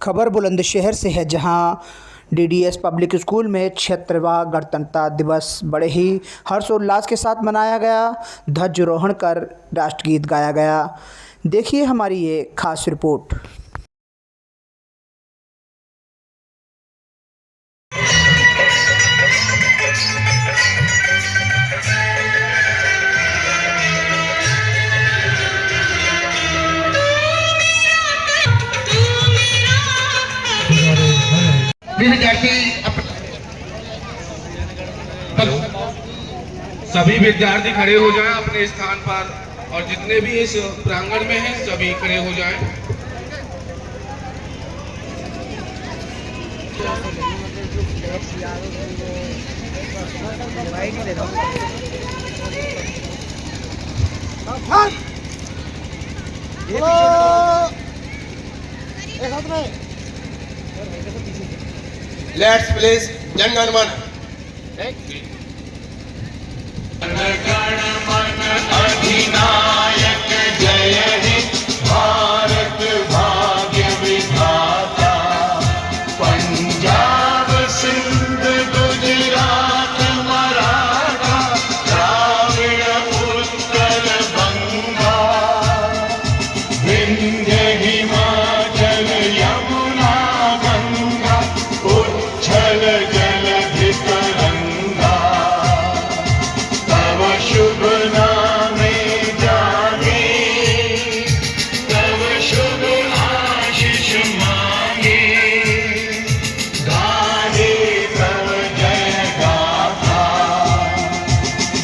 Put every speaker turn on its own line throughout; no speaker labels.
खबर बुलंदशहर से है, जहां डीडीएस पब्लिक स्कूल में 76वां गणतंत्रता दिवस बड़े ही हर्षोल्लास के साथ मनाया गया। ध्वजारोहण कर राष्ट्रगीत गाया गया। देखिए हमारी ये खास रिपोर्ट।
सभी विद्यार्थी खड़े हो जाएं अपने स्थान पर, और जितने भी इस प्रांगण में हैं सभी खड़े हो जाएं।
लेट्स प्लीज जन गण मन। अधिनायक जय हे भारत भाग्य विधाता, पंजाब सिंध गुजरात मराठा द्राविड़ उत्कल बंगा, विंध्य हिमाचल यमुना गंगा उच्छल जलधि तरंगा, तव शुभ नामे जागे, तव शुभ आशीष मांगे, गाहे तव जय गाथा,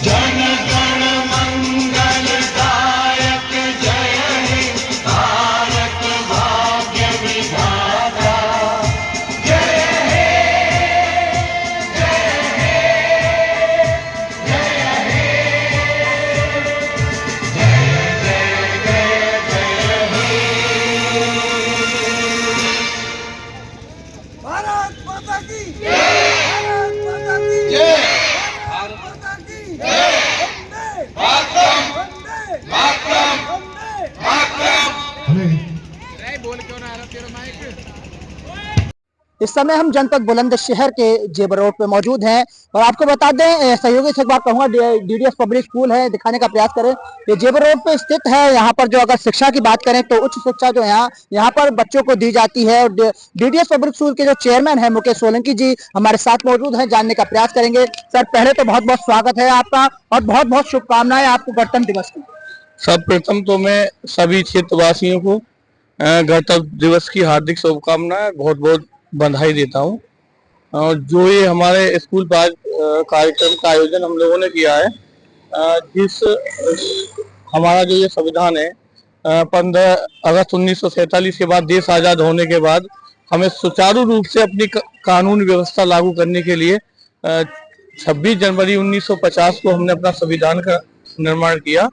जन गण मंगल दायक जय हे भारत भाग्य विधाता, जय हे जय हे जय हे
भारत माता की भारत माता की
जय।
भारत माता की
जय।
वंदे
मातरम।
वंदे
मातरम।
वंदे
मातरम।
इस समय हम जनपद बुलंदशहर के जेबर रोड पे मौजूद हैं और आपको बता दें, सहयोगी से एक बार कहूँगा, डीडीएस पब्लिक स्कूल है, दिखाने का प्रयास करें। ये जेबर रोड पे स्थित है। यहाँ पर जो अगर शिक्षा की बात करें तो उच्च शिक्षा जो यहाँ पर बच्चों को दी जाती है। और डीडीएस पब्लिक स्कूल के जो चेयरमैन है मुकेश सोलंकी जी हमारे साथ मौजूद हैं, जानने का प्रयास करेंगे। सर, पहले तो बहुत बहुत स्वागत है आपका और बहुत बहुत शुभकामनाएं आपको गणतंत्र दिवस की।
सर्वप्रथम तो मैं सभी क्षेत्रवासियों को गणतंत्र दिवस की हार्दिक शुभकामनाएं, बहुत बहुत बधाई देता हूं। और जो ये हमारे स्कूल पर आज कार्यक्रम का आयोजन हम लोगों ने किया है, जिस हमारा जो ये संविधान है 15 अगस्त 1947 के बाद, देश आज़ाद होने के बाद हमें सुचारू रूप से अपनी कानून व्यवस्था लागू करने के लिए 26 जनवरी 1950 को हमने अपना संविधान का निर्माण किया।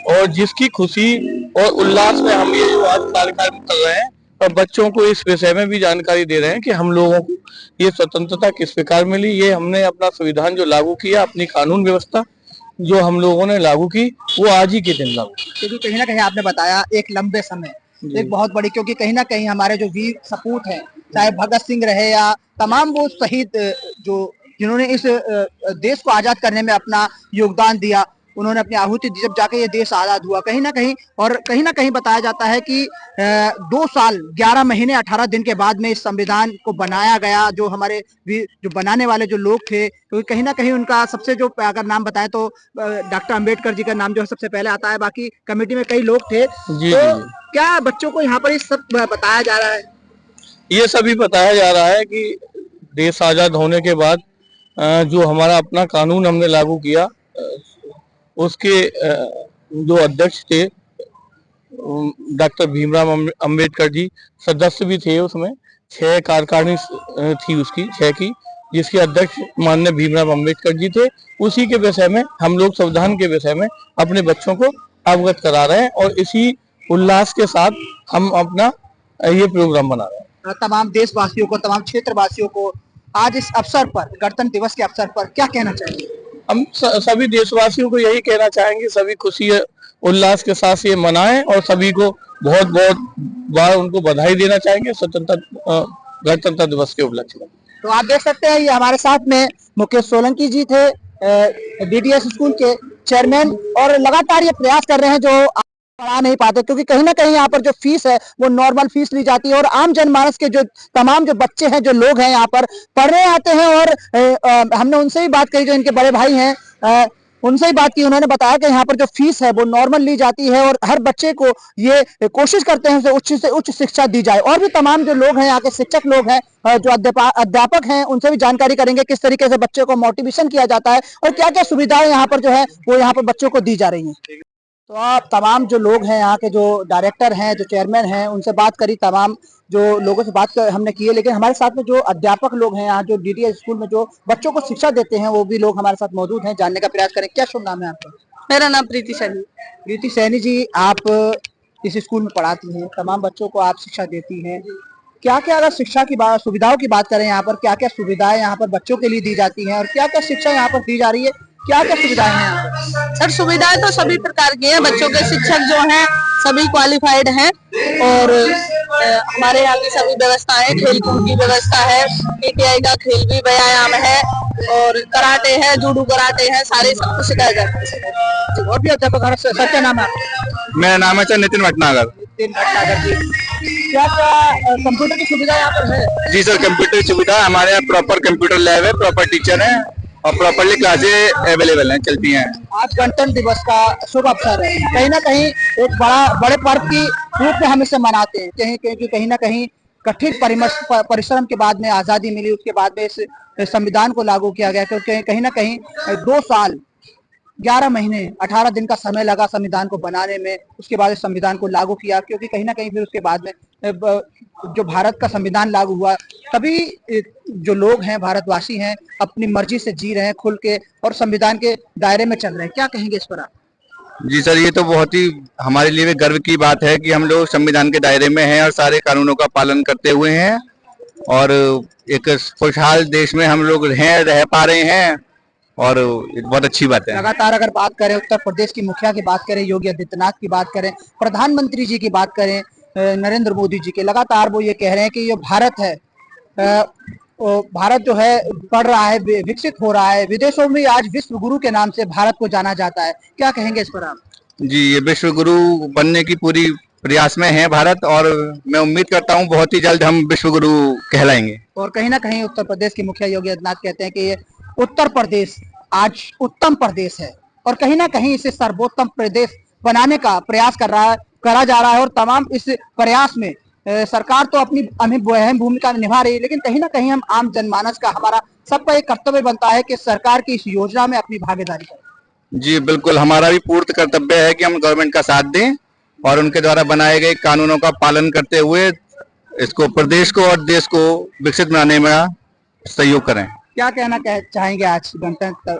और जिसकी खुशी और उल्लास में हम ये जो आज कार्यक्रम कर रहे हैं और बच्चों को इस विषय में भी जानकारी दे रहे हैं कि हम लोगों को ये स्वतंत्रता किस प्रकार मिली। ये हमने अपना संविधान जो लागू किया, अपनी कानून व्यवस्था जो हम लोगों ने लागू की, वो आज ही के दिन लागू।
क्योंकि कहीं ना कहीं आपने बताया एक लंबे समय, एक बहुत बड़ी, क्योंकि कहीं ना कहीं हमारे जो वीर सपूत हैं, चाहे भगत सिंह रहे या तमाम वो शहीद जो जिन्होंने इस देश को आजाद करने में अपना योगदान दिया, उन्होंने अपनी आहुति दी जब जाके ये देश आजाद हुआ। कहीं ना कहीं बताया जाता है कि 2 साल 11 महीने 18 दिन के बाद में इस संविधान को बनाया गया। जो हमारे जो बनाने वाले जो लोग थे, क्योंकि कहीं ना कहीं उनका सबसे जो अगर नाम बताएं तो डॉक्टर अंबेडकर जी का नाम जो है सबसे पहले आता है। बाकी कमेटी में कई लोग थे। तो क्या बच्चों को यहाँ पर ये सब बताया जा रहा है?
ये सभी बताया जा रहा है कि देश आजाद होने के बाद जो हमारा अपना कानून हमने लागू किया, उसके जो अध्यक्ष थे डॉक्टर भीमराव अंबेडकर जी, सदस्य भी थे उसमें। 6 कार्यकारिणी थी उसकी, 6 की, जिसके अध्यक्ष माननीय भीमराव अंबेडकर जी थे। उसी के विषय में हम लोग संविधान के विषय में अपने बच्चों को अवगत करा रहे हैं और इसी उल्लास के साथ हम अपना ये प्रोग्राम बना रहे हैं।
तमाम देशवासियों को, तमाम क्षेत्रवासियों को आज इस अवसर पर, गणतंत्र दिवस के अवसर पर क्या कहना चाहिए?
हम सभी देशवासियों को यही कहना चाहेंगे, सभी खुशी उल्लास के साथ ये मनाएं और सभी को बहुत बहुत बार उनको बधाई देना चाहेंगे गणतंत्र दिवस के उपलक्ष्य में।
तो आप देख सकते हैं ये हमारे साथ में मुकेश सोलंकी जी थे, डीडीएस स्कूल के चेयरमैन, और लगातार ये प्रयास कर रहे हैं जो पढ़ा नहीं पाते, क्योंकि कहीं ना कहीं यहाँ पर जो फीस है वो नॉर्मल फीस ली जाती है और आम जनमानस के जो तमाम जो बच्चे हैं, जो लोग हैं यहाँ पर पढ़ने आते हैं। और हमने उनसे भी बात करी, जो इनके बड़े भाई हैं, उनसे ही बात की। उन्होंने बताया कि यहाँ पर जो फीस है वो नॉर्मल ली जाती है और हर बच्चे को ये कोशिश करते हैं उसे उच्च शिक्षा दी जाए। और भी तमाम जो लोग हैं यहाँ के शिक्षक लोग हैं, जो अध्यापक हैं, उनसे भी जानकारी करेंगे किस तरीके से बच्चों को मोटिवेशन किया जाता है और क्या क्या सुविधाएं यहाँ पर जो है वो यहाँ पर बच्चों को दी जा रही है। तो आप तमाम जो लोग हैं यहाँ के, जो डायरेक्टर हैं, जो चेयरमैन हैं, उनसे बात करी, तमाम जो लोगों से बात हमने की है। लेकिन हमारे साथ में जो अध्यापक लोग हैं यहाँ, जो डीडीएस स्कूल में जो बच्चों को शिक्षा देते हैं, वो भी लोग हमारे साथ मौजूद हैं। जानने का प्रयास करें। क्या शुभ नाम है आपका?
मेरा नाम प्रीति सैनी।
प्रीति सैनी जी, आप इस स्कूल में पढ़ाती हैं, तमाम बच्चों को आप शिक्षा देती हैं। क्या क्या, अगर शिक्षा की बात, सुविधाओं की बात करें, यहाँ पर क्या क्या सुविधाएं यहाँ पर बच्चों के लिए दी जाती हैं और क्या क्या शिक्षा यहाँ पर दी जा रही है, क्या क्या सुविधाएं हैं यहाँ पर?
सर, सुविधाएं तो सभी प्रकार की हैं। बच्चों के शिक्षक जो हैं सभी क्वालिफाइड हैं और हमारे यहाँ की सभी व्यवस्थाएं, खेल कूद की व्यवस्था है, पीटीआई का खेल भी व्यायाम है और कराटे है, जूडो कराटे है, सारे सब कुछ सिखाया जाता है।
और भी अध्यापक, सर क्या नाम है आपका?
मेरा नाम है नितिन भटनागर।
नितिन भटनागर जी, क्या क्या कंप्यूटर की सुविधा यहाँ पर है?
जी सर, कंप्यूटर की सुविधा हमारे यहाँ प्रॉपर कंप्यूटर लैब है, प्रॉपर टीचर है और प्रॉपरली क्लासेस अवेलेबल हैं, चलती हैं।
आज गणतंत्र दिवस का शुभ अवसर है, कहीं ना कहीं एक बड़े पर्व की रूप में हम इसे मनाते हैं, क्योंकि कहीं ना कहीं कठिन परिश्रम के बाद में आजादी मिली, उसके बाद में इस संविधान को लागू किया गया, क्योंकि कहीं ना कहीं 2 साल 11 महीने 18 दिन का समय लगा संविधान को बनाने में। उसके बाद इस संविधान को लागू किया, क्योंकि कहीं ना कहीं फिर उसके बाद में जो भारत का संविधान लागू हुआ, तभी जो लोग हैं, भारतवासी हैं, अपनी मर्जी से जी रहे हैं खुल के और संविधान के दायरे में चल रहे हैं। क्या कहेंगे इस पर आप?
जी सर, ये तो बहुत ही हमारे लिए गर्व की बात है कि हम लोग संविधान के दायरे में हैं और सारे कानूनों का पालन करते हुए हैं और एक खुशहाल देश में हम लोग रह पा रहे हैं और बहुत अच्छी बात है।
लगातार अगर बात करें उत्तर प्रदेश की मुखिया की बात करें, योगी आदित्यनाथ की बात करें, प्रधानमंत्री जी की बात करें, नरेंद्र मोदी जी के, लगातार वो ये कह रहे हैं कि ये भारत है, भारत जो है बढ़ रहा है, विकसित हो रहा है, विदेशों में आज विश्व गुरु के नाम से भारत को जाना जाता है। क्या कहेंगे इस पर आप?
जी, ये विश्व गुरु बनने की पूरी प्रयास में है भारत और मैं उम्मीद करता हूँ बहुत ही जल्द हम विश्व गुरु कहलाएंगे।
और कहीं ना कहीं उत्तर प्रदेश के मुखिया योगी आदित्यनाथ कहते हैं कि ये उत्तर प्रदेश आज उत्तम प्रदेश है और कहीं ना कहीं इसे सर्वोत्तम प्रदेश बनाने का प्रयास करा जा रहा है। और तमाम इस प्रयास में सरकार तो अपनी अहम भूमिका निभा रही है, लेकिन कहीं ना कहीं हम आम जनमानस का, हमारा सबका एक कर्तव्य बनता है कि सरकार की इस योजना में अपनी भागीदारी करें।
जी बिल्कुल, हमारा भी पूर्ण कर्तव्य है कि हम गवर्नमेंट का साथ दें और उनके द्वारा बनाए गए कानूनों का पालन करते हुए इसको, प्रदेश को और देश को विकसित बनाने में सहयोग करें।
क्या कहना चाहेंगे? आज गणतंत्र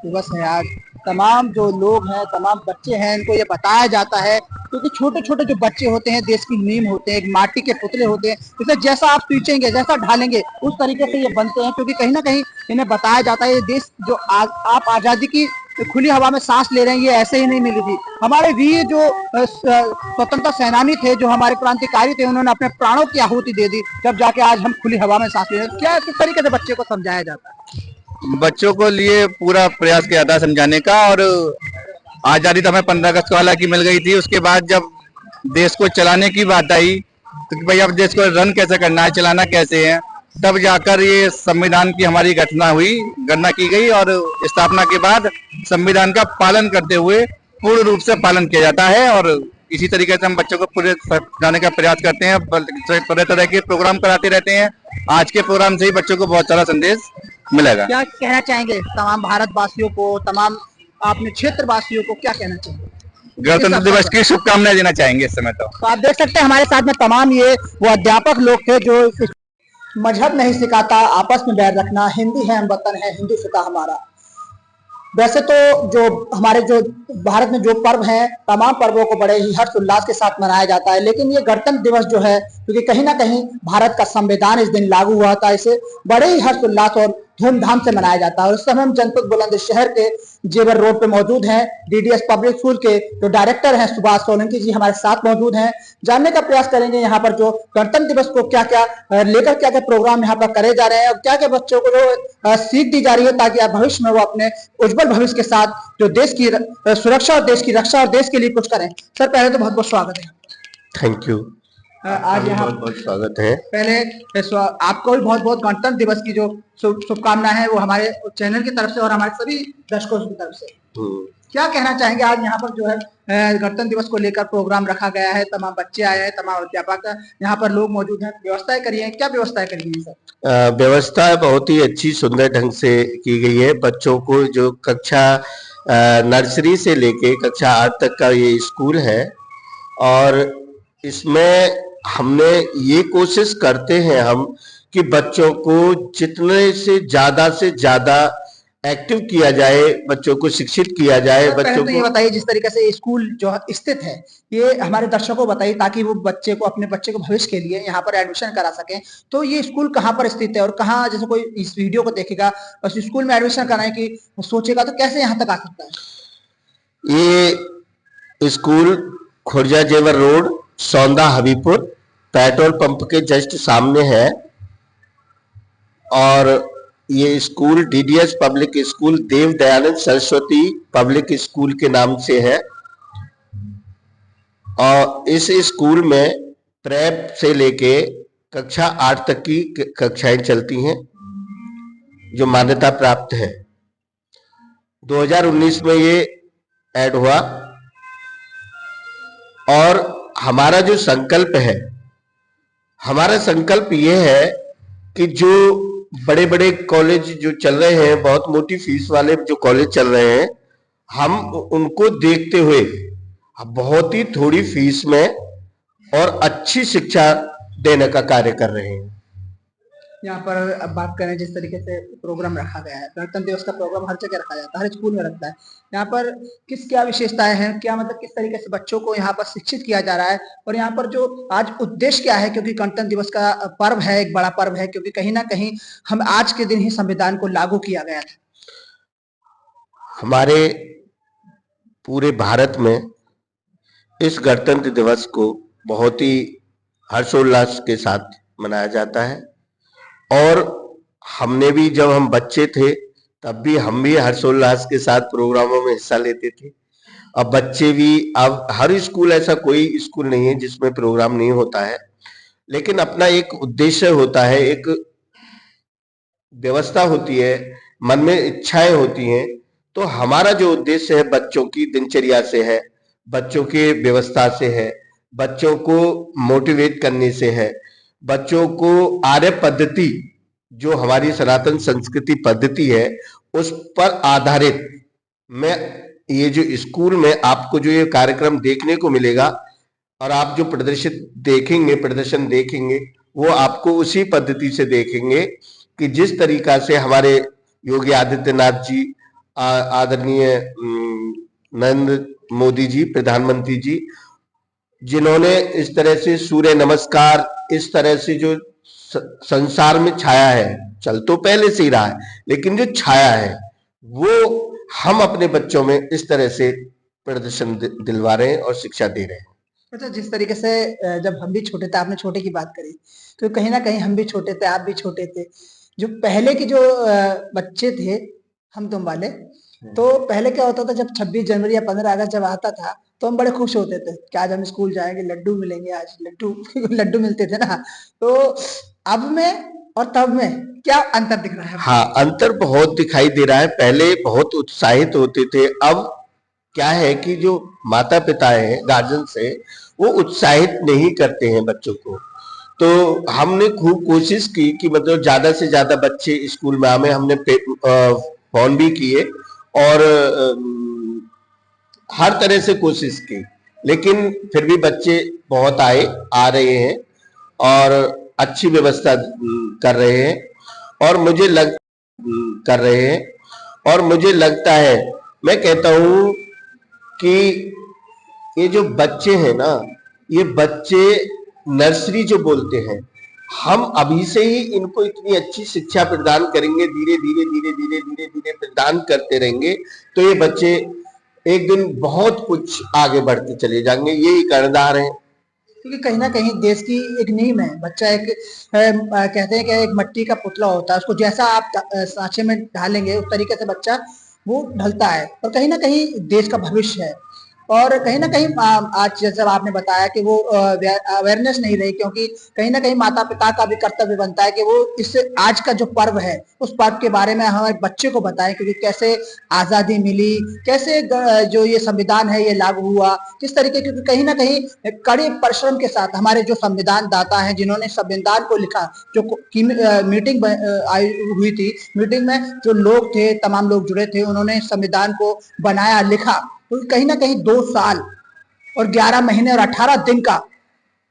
दिवस है, आज तमाम जो लोग हैं, तमाम बच्चे हैं, इनको ये बताया जाता है, क्योंकि छोटे छोटे जो बच्चे होते हैं देश की नींव होते हैं, एक माटी के पुतले होते हैं, इसे जैसा आप सींचेंगे, जैसा ढालेंगे, उस तरीके से ये बनते हैं। क्योंकि कहीं ना कहीं इन्हें बताया जाता है ये देश जो आप आजादी की खुली हवा में सांस ले रहे हैं, ये ऐसे ही नहीं मिली थी। हमारे वीर जो स्वतंत्रता सेनानी थे, जो हमारे क्रांतिकारी थे, उन्होंने अपने प्राणों की आहुति दे दी, जब जाके आज हम खुली हवा में सांस ले रहे हैं। क्या किस तरीके से बच्चे को समझाया जाता है?
बच्चों को लिए पूरा प्रयास किया था समझाने का। और आजादी तो हमें 15 अगस्त को हालांकि मिल गई थी, उसके बाद जब देश को चलाने की बात आई तो भाई अब देश को रन कैसे करना है, चलाना कैसे है, तब जाकर ये संविधान की हमारी गणना की गई और स्थापना के बाद संविधान का पालन करते हुए पूर्ण रूप से पालन किया जाता है। और इसी तरीके से हम बच्चों को पूरे जाने का प्रयास करते हैं, तरह तरह के प्रोग्राम कराते रहते हैं। आज के प्रोग्राम से ही बच्चों को बहुत सारा संदेश मिलेगा।
क्या कहना चाहेंगे तमाम भारतवासियों को, तमाम अपने क्षेत्रवासियों को, क्या कहना चाहेंगे?
गणतंत्र दिवस की शुभकामनाएं देना चाहेंगे इस समय। तो
आप देख सकते हैं हमारे साथ में तमाम ये वो अध्यापक लोग थे जो मजहब नहीं सिखाता आपस में बैर रखना, हिंदी है हम वतन है, हिंदू सिखा हमारा। वैसे तो जो हमारे जो भारत में जो पर्व हैं, तमाम पर्वों को बड़े ही हर्ष उल्लास के साथ मनाया जाता है, लेकिन ये गणतंत्र दिवस जो है, क्योंकि कहीं ना कहीं भारत का संविधान इस दिन लागू हुआ था, इसे बड़े ही हर्ष उल्लास और धूमधाम से मनाया जाता है। और इस समय हम जनपद बुलंदशहर के जेवर रोड पे मौजूद हैं। डीडीएस पब्लिक स्कूल के जो डायरेक्टर हैं सुभाष सोलंकी जी हमारे साथ मौजूद हैं। जानने का प्रयास करेंगे यहाँ पर जो गणतंत्र दिवस को क्या क्या लेकर क्या क्या प्रोग्राम यहाँ पर करे जा रहे हैं और क्या क्या बच्चों को जो सीख दी जा रही है ताकि भविष्य में वो अपने उज्जवल भविष्य के साथ जो देश की सुरक्षा और देश की रक्षा और देश के लिए कुछ करें। सर पहले तो बहुत बहुत स्वागत है।
Thank you.
आज यहाँ
बहुत बहुत स्वागत है।
पहले आपको भी बहुत बहुत गणतंत्र दिवस की जो शुभकामनाएं हैं वो हमारे चैनल की तरफ से और हमारे सभी दर्शकों की तरफ से। क्या कहना चाहेंगे आज यहाँ पर जो है गणतंत्र दिवस को लेकर प्रोग्राम रखा गया है, तमाम बच्चे आए हैं, तमाम अध्यापक यहाँ पर लोग मौजूद हैं, व्यवस्थाएं करी है, क्या व्यवस्थाएं करी है सर?
व्यवस्था बहुत ही अच्छी सुंदर ढंग से की गई है। बच्चों को जो कक्षा नर्सरी से लेके कक्षा 8 तक का ये स्कूल है और इसमें हमने ये कोशिश करते हैं हम कि बच्चों को जितने से ज्यादा एक्टिव किया जाए, बच्चों को शिक्षित किया जाए। बच्चों को
ये बताइए जिस तरीके से स्कूल जो स्थित है ये हमारे दर्शकों को बताइए ताकि वो अपने बच्चे को भविष्य के लिए यहाँ पर एडमिशन करा सकें। तो ये स्कूल कहाँ पर स्थित है और कहाँ, जैसे कोई इस वीडियो को देखेगा और स्कूल में एडमिशन कराने की सोचेगा तो कैसे यहाँ तक आ सकता है?
ये स्कूल खुर्जा जेवर रोड, सौंदा हबीपुर, पेट्रोल पंप के जस्ट सामने है और ये स्कूल डीडीएस पब्लिक स्कूल देव दयानंद सरस्वती पब्लिक स्कूल के नाम से है। और इस स्कूल में प्रेप से लेके कक्षा 8 तक की कक्षाएं चलती हैं जो मान्यता प्राप्त है। 2019 में ये ऐड हुआ और हमारा जो संकल्प है, हमारा संकल्प ये है कि जो बड़े बड़े कॉलेज जो चल रहे हैं, बहुत मोटी फीस वाले जो कॉलेज चल रहे हैं, हम उनको देखते हुए बहुत ही थोड़ी फीस में और अच्छी शिक्षा देने का कार्य कर रहे हैं।
यहाँ पर अब बात करें जिस तरीके से प्रोग्राम रखा गया है, गणतंत्र दिवस का प्रोग्राम हर जगह रखा जाता है, हर स्कूल में रखता है। यहाँ पर क्या विशेषताएं हैं, क्या मतलब किस तरीके से बच्चों को यहाँ पर शिक्षित किया जा रहा है और यहाँ पर जो आज उद्देश्य क्या है, क्योंकि गणतंत्र दिवस का पर्व है, एक बड़ा पर्व है, क्योंकि कहीं ना कहीं हम आज के दिन ही संविधान को लागू किया गया था।
हमारे पूरे भारत में इस गणतंत्र दिवस को बहुत ही हर्षोल्लास के साथ मनाया जाता है और हमने भी जब हम बच्चे थे तब भी हम भी हर्षोल्लास के साथ प्रोग्रामों में हिस्सा लेते थे। अब बच्चे भी, अब हर स्कूल, ऐसा कोई स्कूल नहीं है जिसमें प्रोग्राम नहीं होता है, लेकिन अपना एक उद्देश्य होता है, एक व्यवस्था होती है, मन में इच्छाएं होती हैं। तो हमारा जो उद्देश्य है बच्चों की दिनचर्या से है, बच्चों के व्यवस्था से है, बच्चों को मोटिवेट करने से है, बच्चों को आर्य पद्धति जो हमारी सनातन संस्कृति पद्धति है उस पर आधारित मैं ये जो स्कूल में आपको जो ये कार्यक्रम देखने को मिलेगा और आप जो प्रदर्शन देखेंगे वो आपको उसी पद्धति से देखेंगे कि जिस तरीका से हमारे योगी आदित्यनाथ जी, आदरणीय नरेंद्र मोदी जी, प्रधानमंत्री जी, जिन्होंने इस तरह से सूर्य नमस्कार इस तरह से जो संसार में छाया है, चल तो पहले से ही रहा है, लेकिन जो छाया है वो हम अपने बच्चों में इस तरह से प्रदर्शन दिलवा रहे हैं और शिक्षा दे रहे हैं।
अच्छा, जिस तरीके से जब हम भी छोटे थे, आपने छोटे की बात करी, तो कहीं ना कहीं हम भी छोटे थे, आप भी छोटे थे, जो पहले के जो बच्चे थे हम तुम वाले, तो पहले क्या होता था जब 26 जनवरी या 15 अगस्त जब आता था तो हम बड़े खुश होते थे कि आज हम स्कूल जाएंगे, लड्डू मिलेंगे, आज लड्डू मिलते थे ना। तो अब में और तब में क्या अंतर दिख रहा है?
हाँ, अंतर बहुत दिखाई दे रहा है। पहले बहुत उत्साहित होते थे, अब क्या है कि जो माता पिता है, गार्जियन है, वो उत्साहित नहीं करते हैं बच्चों को। तो हमने खूब कोशिश की कि मतलब ज्यादा से ज्यादा बच्चे स्कूल में आए। हमने फोन भी किए और हर तरह से कोशिश की, लेकिन फिर भी बच्चे बहुत आ रहे हैं और अच्छी व्यवस्था कर रहे हैं और मुझे लगता है, मैं कहता हूं कि ये जो बच्चे हैं ना, ये बच्चे नर्सरी जो बोलते हैं, हम अभी से ही इनको इतनी अच्छी शिक्षा प्रदान करेंगे, धीरे धीरे धीरे धीरे धीरे धीरे प्रदान करते रहेंगे, तो ये बच्चे एक दिन बहुत कुछ आगे बढ़ते चले जाएंगे। यही कर्णधार है,
क्योंकि कहीं ना कहीं देश की एक नींव है। बच्चा एक कहते हैं कि एक मिट्टी का पुतला होता है, उसको जैसा आप सांचे में ढालेंगे उस तरीके से बच्चा वो ढलता है, और कहीं ना कहीं देश का भविष्य है। और कहीं ना कहीं आज जैसे आपने बताया कि वो अवेयरनेस नहीं रही, क्योंकि कहीं ना कहीं माता पिता का भी कर्तव्य बनता है कि वो इस आज का जो पर्व है उस पर्व के बारे में हमारे बच्चे को बताएं, क्योंकि कैसे आजादी मिली, कैसे जो ये संविधान है ये लागू हुआ, किस तरीके, क्योंकि कहीं ना कहीं कड़े परिश्रम के साथ हमारे जो संविधान दाता हैं जिन्होंने संविधान को लिखा, जो मीटिंग हुई थी, मीटिंग में जो लोग थे, तमाम लोग जुड़े थे, उन्होंने संविधान को बनाया, लिखा, तो कहीं ना कहीं 2 साल और 11 महीने और 18 दिन का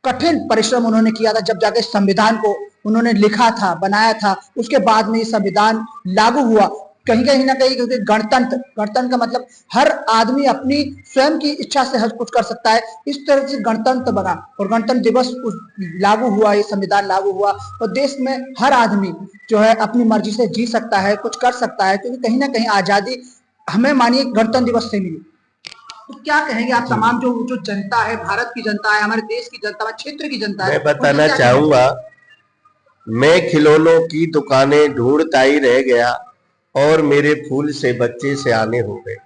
कठिन परिश्रम उन्होंने किया था, जब जाके संविधान को उन्होंने लिखा था, बनाया था। उसके बाद में ये संविधान लागू हुआ। कहीं ना कहीं क्योंकि गणतंत्र का मतलब हर आदमी अपनी स्वयं की इच्छा से हर कुछ कर सकता है, इस तरह से गणतंत्र बना और गणतंत्र दिवस लागू हुआ, ये संविधान लागू हुआ, और देश में हर आदमी जो है अपनी मर्जी से जी सकता है, कुछ कर सकता है, क्योंकि कहीं ना कहीं आजादी हमें मानिए गणतंत्र दिवस से मिली। तो क्या कहेंगे आप तमाम जो जनता है, भारत की जनता है, हमारे देश की जनता है, क्षेत्र की जनता है?
मैं बताना चाहूंगा, मैं खिलौनों की दुकानें ढूंढता ही रह गया और मेरे फूल से बच्चे से आने हो गए।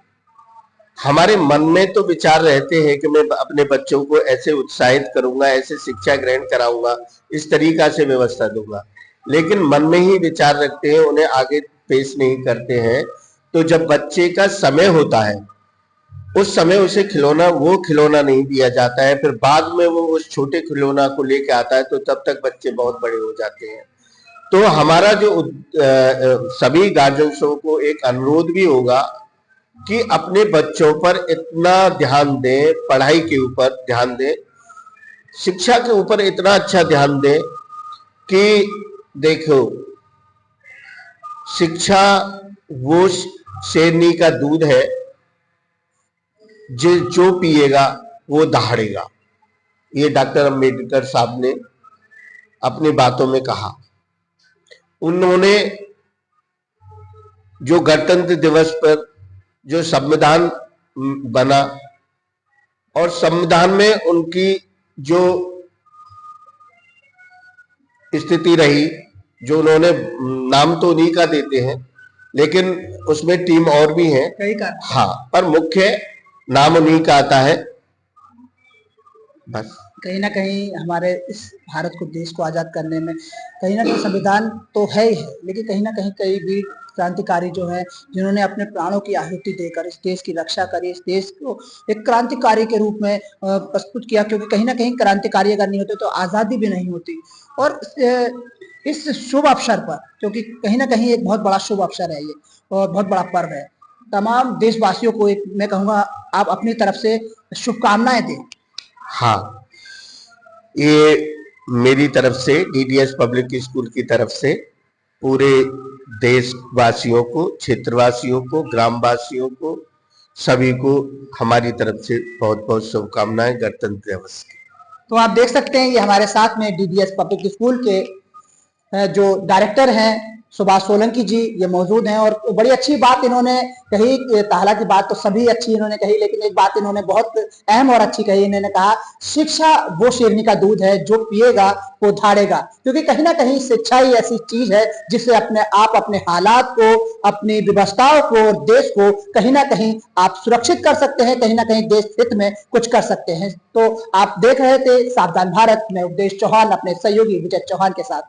हमारे मन में तो विचार रहते हैं कि मैं अपने बच्चों को ऐसे उत्साहित करूंगा, ऐसे शिक्षा ग्रहण कराऊंगा, इस तरीका से व्यवस्था दूंगा, लेकिन मन में ही विचार रखते हैं, उन्हें आगे पेश नहीं करते हैं। तो जब बच्चे का समय होता है उस समय उसे वो खिलौना नहीं दिया जाता है, फिर बाद में वो उस छोटे खिलौना को लेके आता है, तो तब तक बच्चे बहुत बड़े हो जाते हैं। तो हमारा जो सभी गार्जियंसों को एक अनुरोध भी होगा कि अपने बच्चों पर इतना ध्यान दें, पढ़ाई के ऊपर ध्यान दें, शिक्षा के ऊपर इतना अच्छा ध्यान दें कि देखो, शिक्षा वो शेरनी का दूध है जो पिएगा वो दहाड़ेगा। ये डॉक्टर अंबेडकर साहब ने अपनी बातों में कहा। उन्होंने जो गणतंत्र दिवस पर जो संविधान बना और संविधान में उनकी जो स्थिति रही, जो उन्होंने नाम तो उन्हीं का देते हैं, लेकिन उसमें टीम और भी है, हाँ, पर मुख्य नाम उन्हीं का आता है। बस
कहीं ना कहीं हमारे इस भारत को, देश को आजाद करने में कहीं ना कहीं संविधान तो है ही है, लेकिन कहीं ना कहीं कई वीर क्रांतिकारी जो हैं जिन्होंने अपने प्राणों की आहुति देकर इस देश की रक्षा करी, इस देश को एक क्रांतिकारी के रूप में प्रस्तुत किया, क्योंकि कहीं ना कहीं क्रांतिकारी अगर नहीं होते तो आज़ादी भी नहीं होती। और इस शुभ अवसर पर, क्योंकि कहीं ना कहीं एक बहुत बड़ा शुभ अवसर है ये और बहुत बड़ा पर्व है, तमाम देशवासियों को एक मैं कहूँगा आप अपनी तरफ से शुभकामनाएं दें।
हाँ, ये मेरी तरफ से, डीडीएस पब्लिक स्कूल की तरफ से पूरे देशवासियों को, क्षेत्रवासियों को, ग्रामवासियों को, सभी को हमारी तरफ से बहुत बहुत शुभकामनाएं गणतंत्र दिवस की।
तो आप देख सकते हैं ये हमारे साथ में डीडीएस पब्लिक स्कूल के जो डायरेक्टर हैं सुभाष सोलंकी जी, ये मौजूद हैं, और बड़ी अच्छी बात इन्होंने कही। हालांकि बात तो सभी अच्छी इन्होंने कही, लेकिन एक बात इन्होंने बहुत अहम और अच्छी कही। इन्होंने कहा शिक्षा वो शेरनी का दूध है जो पिएगा वो धाड़ेगा, क्योंकि कहीं ना कहीं शिक्षा ही ऐसी चीज है जिससे अपने हालात को, अपनी व्यवस्थाओं को, देश को कहीं ना कहीं आप सुरक्षित कर सकते हैं, कहीं ना कहीं देश हित में कुछ कर सकते हैं। तो आप देख रहे थे सावधान भारत में उपदेश चौहान अपने सहयोगी विजय चौहान के साथ।